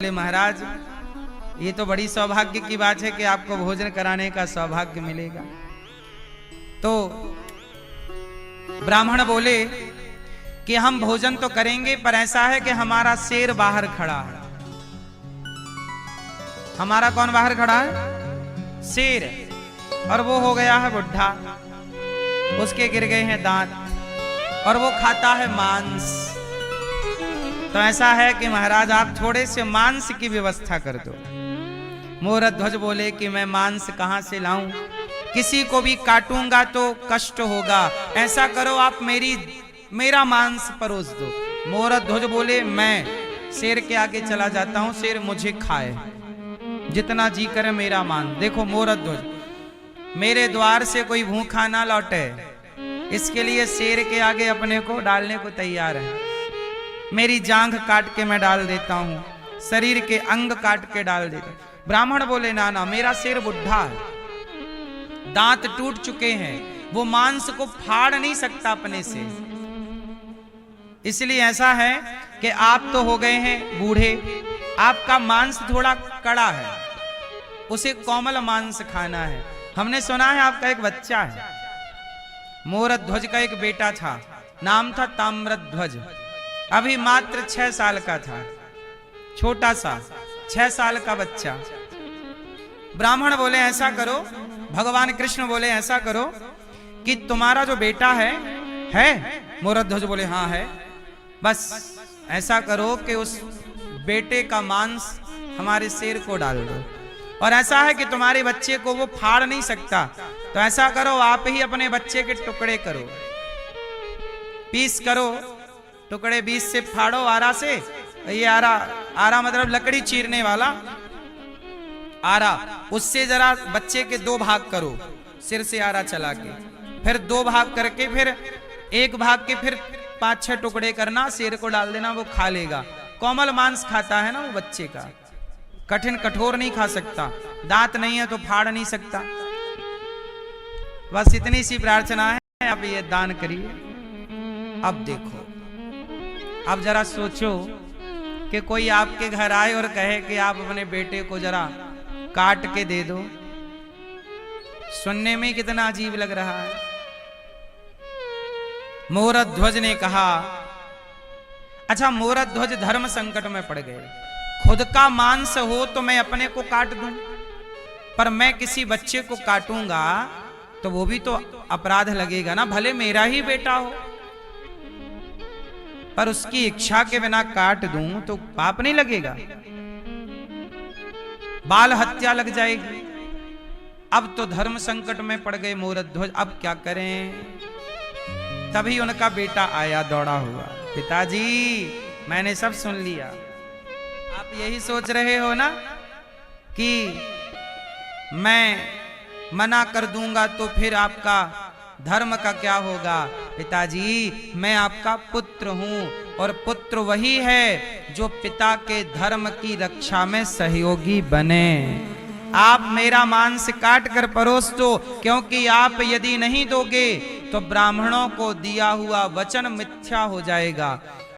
बोले महाराज ये तो बड़ी सौभाग्य की बात है कि आपको भोजन कराने का सौभाग्य मिलेगा। तो ब्राह्मण बोले कि हम भोजन तो करेंगे, पर ऐसा है कि हमारा शेर बाहर खड़ा है। हमारा कौन बाहर खड़ा है? शेर। और वो हो गया है बुढ़ा, उसके गिर गए हैं दांत, और वो खाता है मांस। तो ऐसा है कि महाराज आप थोड़े से मांस की व्यवस्था कर दो। मोरध्वज बोले कि मैं मांस कहां से लाऊं, किसी को भी काटूंगा तो कष्ट होगा, ऐसा करो आप मेरा मांस परोस दो। मोरध्वज बोले मैं शेर के आगे चला जाता हूं, शेर मुझे खाए, जितना जी करे मेरा मान। देखो मोरध्वज, मेरे द्वार से कोई भूखा ना लौटे, इसके लिए शेर के आगे अपने को डालने को तैयार है। मेरी जांघ काट के मैं डाल देता हूं, शरीर के अंग काट के डाल देता हूं। ब्राह्मण बोले ना ना, मेरा शेर बुढ़ा है, दांत टूट चुके हैं, वो मांस को फाड़ नहीं सकता अपने से। इसलिए ऐसा है कि आप तो हो गए हैं बूढ़े, आपका मांस थोड़ा कड़ा है, उसे कोमल मांस खाना है। हमने सुना है आपका एक बच्चा है। मोरध्वज का एक बेटा था, नाम था ताम्रध्वज, अभी मात्र 6 साल का था, छोटा सा 6 साल का बच्चा। ब्राह्मण बोले ऐसा करो, भगवान कृष्ण बोले ऐसा करो कि तुम्हारा जो बेटा है? मोरध्वज बोले हाँ है। बस ऐसा करो कि उस बेटे का मांस हमारे शेर को डाल दो, और ऐसा है कि तुम्हारे बच्चे को वो फाड़ नहीं सकता, तो ऐसा करो आप ही अपने बच्चे के टुकड़े करो, पीस करो, टुकड़े 20 से फाड़ो आरा से। ये आरा मतलब लकड़ी चीरने वाला आरा, उससे जरा बच्चे के 2 भाग करो, सिर से आरा चला के, फिर 2 भाग करके फिर 1 भाग के फिर 5-6 टुकड़े करना, शेर को डाल देना, वो खा लेगा। कोमल मांस खाता है ना वो बच्चे का, कठिन कठोर नहीं खा सकता, दांत नहीं है तो फाड़ नहीं सकता। बस इतनी सी प्रार्थना है, आप ये दान करिए। अब देखो, अब जरा सोचो कि कोई आपके घर आए और कहे कि आप अपने बेटे को जरा काट के दे दो, सुनने में कितना अजीब लग रहा है। मोरध्वज ने कहा, अच्छा मोरध्वज धर्म संकट में पड़ गए, खुद का मांस हो तो मैं अपने को काट दूं, पर मैं किसी बच्चे को काटूंगा तो वो भी तो अपराध लगेगा ना, भले मेरा ही बेटा हो, पर उसकी इच्छा के बिना काट दूं तो पाप नहीं लगेगा, बाल हत्या लग जाएगी। अब तो धर्म संकट में पड़ गए मोरध्वज, अब क्या करें। तभी उनका बेटा आया दौड़ा हुआ, पिताजी मैंने सब सुन लिया, आप यही सोच रहे हो ना कि मैं मना कर दूंगा तो फिर आपका धर्म का क्या होगा। पिताजी मैं आपका पुत्र हूं, और पुत्र वही है जो पिता के धर्म की रक्षा में सहयोगी बने। आप मेरा मांस काट कर परोस दो, क्योंकि आप यदि नहीं दोगे तो ब्राह्मणों को दिया हुआ वचन मिथ्या हो जाएगा।